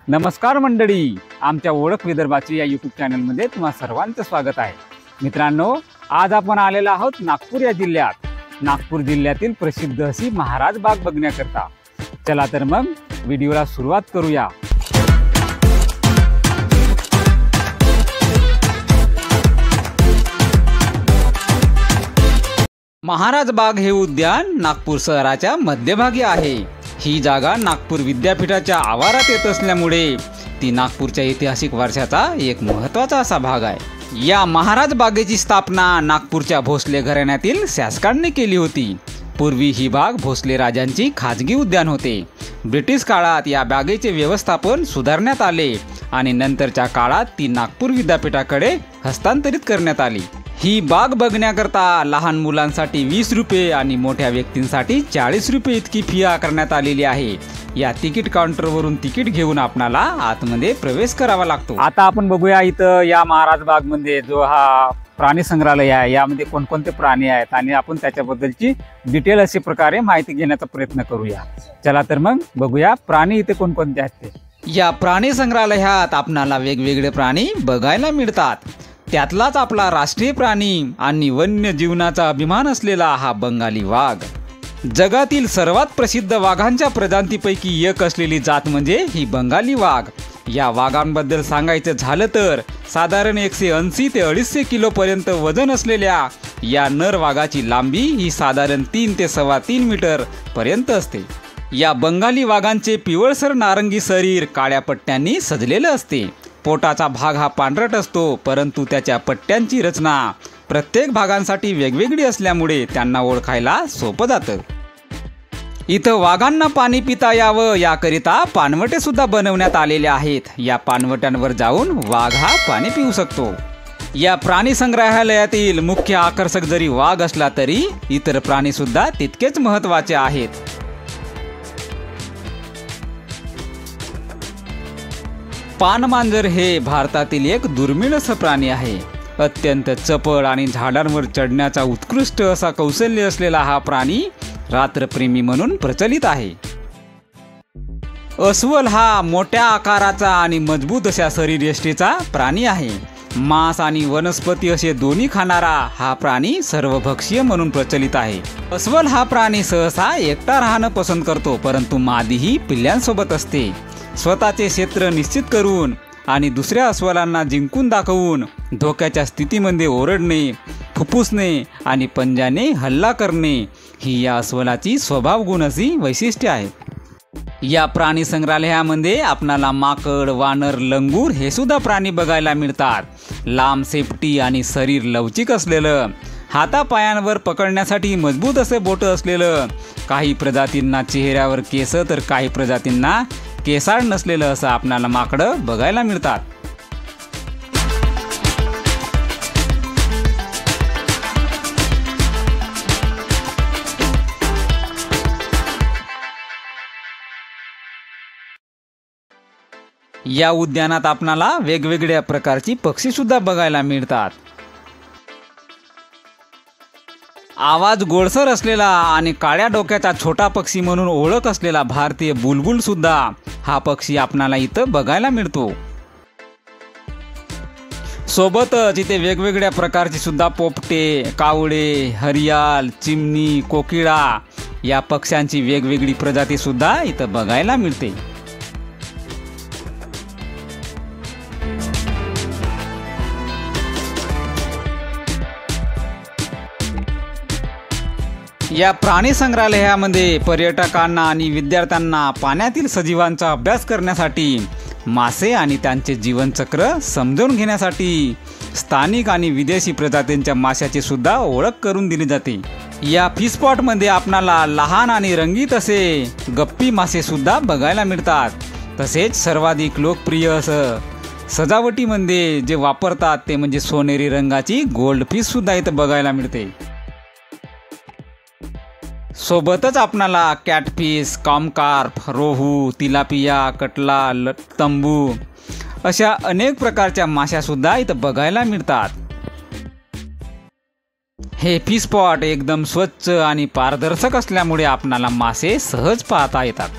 नमस्कार मंडळी, आमच्या ओळख विदर्भाची या यूट्यूब चॅनलमध्ये तुम्हा सर्वांचं स्वागत आहे। मित्रांनो, आज आपण आलेलो आहोत नागपूर या जिल्ह्यात। नागपूर जिल्ह्यातील प्रसिद्ध अशी महाराज बाग बघण्याकरता। चला तर मग व्हिडिओला सुरुवात करूया। महाराज बाग हे उद्यान नागपूर शहराच्या मध्यभागी आहे। ही जागा नागपूर विद्यापीठाच्या आवारात येत असल्यामुळे ती नागपूरच्या ऐतिहासिक वारशाचा एक महत्त्वाचा असा भाग आहे। या महाराज बागेची स्थापना नागपूरच्या भोसले घराण्यातील शासकांनी केली होती। पूर्वी ही बाग भोसले राजांची खाजगी उद्यान होते। ब्रिटिश काळात या बागेचे व्यवस्थापन सुधारण्यात आले आणि नंतरच्या काळात ती नागपूर विद्यापीठाकडे हस्तांतरित करण्यात आली। ही बाग बघण्याकरता लहान मुलांसाठी 20 रुपये आणि मोठ्या व्यक्तींसाठी 40 रुपये इतकी फी आकारण्यात आलेली आहे। या तिकीट काउंटरवरून तिकीट घेऊन आपल्याला आतमध्ये प्रवेश करावा लागतो। आता आपण बघूया इथं या महाराज बाग मध्ये जो हा प्राणी संग्रहालय आहे, यामध्ये कोणकोणते प्राणी आहेत आणि आपण त्याच्याबद्दलची डिटेल अशा प्रकारे माहिती घेण्याचा प्रयत्न करूया। चला तर मग बघूया प्राणी इथे कोणकोणते आहेत ते। या प्राणी संग्रहालयात आपल्याला वेगवेगळे प्राणी बघायला मिळतात। त्यातलाच आपला राष्ट्रीय प्राणी आणि वन्य जीवनाचा अभिमान असलेला हा बंगाली वाघ। जगातील सर्वात प्रसिद्ध वाघांच्या प्रजातींपैकी एक असलेली जात म्हणजे ही बंगाली वाघ। या वाघांबद्दल सांगायचं झालं तर साधारण 180 ते 250 किलो पर्यंत वजन असलेल्या या नर वाघाची लांबी ही साधारण 3 ते 3.25 मीटर पर्यंत असते। या बंगाली वाघांचे पिवळसर नारंगी शरीर काळ्या पट्ट्यांनी सजलेलं असते। पोटाचा भाग हा पांढरट असतो, परंतु त्याच्या पट्ट्यांची रचना प्रत्येक भागांसाठी वेगवेगळी असल्यामुळे त्यांना ओळखायला सोपं जातं। इथं वाघांना पाणी पिता यावं याकरिता पाणवटे सुद्धा बनवण्यात आलेले आहेत। या पाणवट्यांवर जाऊन वाघ हा पाणी पिऊ शकतो। या प्राणी संग्रहालयातील मुख्य आकर्षक जरी वाघ असला तरी इतर प्राणी सुद्धा तितकेच महत्त्वाचे आहेत। पानमांजर हे भारतातील एक दुर्मिळ असं प्राणी आहे। अत्यंत चपळ आणि झाडांवर चढण्याचा उत्कृष्ट असा कौशल्य असलेला हा प्राणी रात्रप्रेमी म्हणून प्रचलित आहे। अस्वल हा मोठ्या आकाराचा आणि मजबूत अशा शरीरयष्टीचा प्राणी आहे। मांस आणि वनस्पती असे दोन्ही खाणारा हा प्राणी सर्वभक्षीय म्हणून प्रचलित आहे। अस्वल हा प्राणी सहसा एकटा राहणं पसंत करतो, परंतु मादीही पिल्लांसोबत असते। स्वतःचे क्षेत्र निश्चित करून आणि दुसऱ्या अस्वलांना जिंकून दाखवून धोक्याच्या स्थितीमध्ये ओरडणे, फुफ्फुसणे आणि पंजाने हल्ला करणे ही या अस्वलाची स्वभावगुण अशी वैशिष्ट्ये आहेत। या प्राणी संग्रहालयामध्ये आपणाला माकड, वानर, लंगूर हे सुद्धा प्राणी बघायला मिळतात। लांब शेपटी आणि शरीर लवचिक असलेलं, हातापायांवर पकडण्यासाठी मजबूत असे बोट असलेलं, काही प्रजातींना चेहऱ्यावर केस तर काही प्रजातींना केसाळ नसलेलं असं आपणाला माकडं बघायला मिळतात। या उद्यानात आपणाला वेगवेगळ्या प्रकारची पक्षी सुद्धा बघायला मिळतात। आवाज गोडसर असलेला आणि काळ्या डोक्याचा छोटा पक्षी म्हणून ओळख असलेला भारतीय बुलबुल सुद्धा हा पक्षी आपणाला इथं बघायला मिळतो। सोबतच इथे वेगवेगळ्या प्रकारची सुद्धा पोपटे, कावळे, हरियाल, चिमणी, कोकिळा या पक्ष्यांची वेगवेगळी प्रजाती सुद्धा इथं बघायला मिळते। या प्राणी संग्रहालयामध्ये पर्यटकांना आणि विद्यार्थ्यांना पाण्यातील सजीवांचा अभ्यास करण्यासाठी, मासे आणि त्यांचे जीवनचक्र समजून घेण्यासाठी स्थानिक आणि विदेशी प्रजातींच्या माशाची सुद्धा ओळख करून दिली जाते। या फिश स्पॉटमध्ये आपणाला लहान आणि रंगीत असे गप्पी मासे सुद्धा बघायला मिळतात। तसेच सर्वाधिक लोकप्रिय असं सजावटीमध्ये जे वापरतात ते म्हणजे सोनेरी रंगाची गोल्ड फिश सुद्धा इथं बघायला मिळते। सोबतच आपणाला कॅटफिश, कॉमकार्प, रोहू, तिलापिया, कटला, तंबू अशा अनेक प्रकारच्या माश्या सुद्धा इथं बघायला मिळतात। हे फिश स्पॉट एकदम स्वच्छ आणि पारदर्शक असल्यामुळे आपणाला मासे सहज पाहता येतात।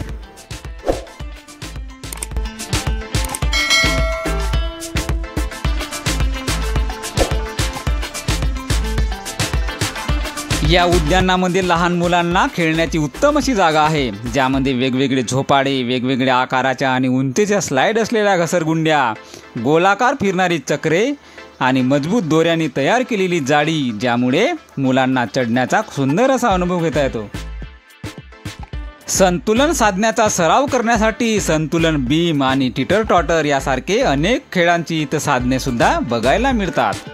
या उद्यानामध्ये लहान मुलांना खेळण्याची उत्तम अशी जागा आहे, ज्यामध्ये वेगवेगळे झोपाळे, वेगवेगळ्या आकाराच्या आणि उंचीच्या स्लाईड असलेल्या घसरगुंड्या, गोलाकार फिरणारी चक्रे आणि मजबूत दोऱ्यांनी तयार केलेली जाळी, ज्यामुळे मुलांना चढण्याचा सुंदर असा अनुभव घेता येतो। संतुलन साधण्याचा सराव करण्यासाठी संतुलन बीम आणि टीटर टॉटर यासारखे अनेक खेळांची इथं साधने सुद्धा बघायला मिळतात।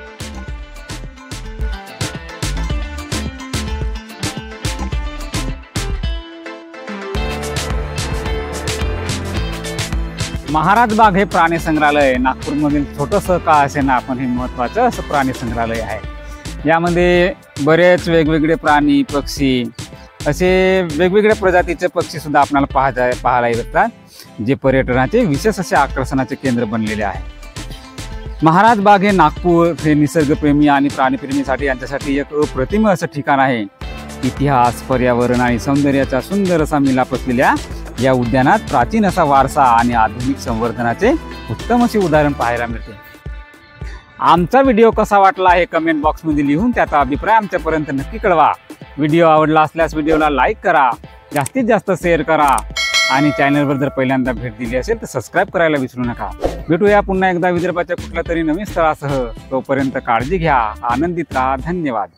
महाराज बाग हे प्राणी संग्रहालय नागपूरमधील छोटंसं का असेना पण हे महत्त्वाचं असं प्राणी संग्रहालय आहे। यामध्ये बरेच वेगवेगळे प्राणी, पक्षी, असे वेगवेगळ्या प्रजातीचे पक्षी सुद्धा आपल्याला पाहायला येतात, जे पर्यटनाचे विशेष असे आकर्षणाचे केंद्र बनलेले आहे। महाराज बाग हे नागपूर हे निसर्गप्रेमी आणि प्राणीप्रेमीसाठी यांच्यासाठी एक अप्रतिम असं ठिकाण आहे। इतिहास, पर्यावरण आणि सौंदर्याचा सुंदर असा मिलाप असलेल्या या उद्यानात प्राचीन असा वारसा आणि आधुनिक संवर्धनाचे उत्तम असे उदाहरण पाहायला मिळते। आमचा व्हिडिओ कसा वाटला हे कमेंट बॉक्समध्ये लिहून त्याचा अभिप्राय आमच्यापर्यंत नक्की कळवा। व्हिडिओ आवडला असल्यास व्हिडिओला लाईक करा, जास्तीत जास्त शेअर करा आणि चॅनलवर जर पहिल्यांदा भेट दिली असेल तर सबस्क्राईब करायला विसरू नका। भेटूया पुन्हा एकदा विदर्भाच्या कुठल्या तरी नवीन स्थळासह। तोपर्यंत काळजी घ्या, आनंदित राहा। धन्यवाद।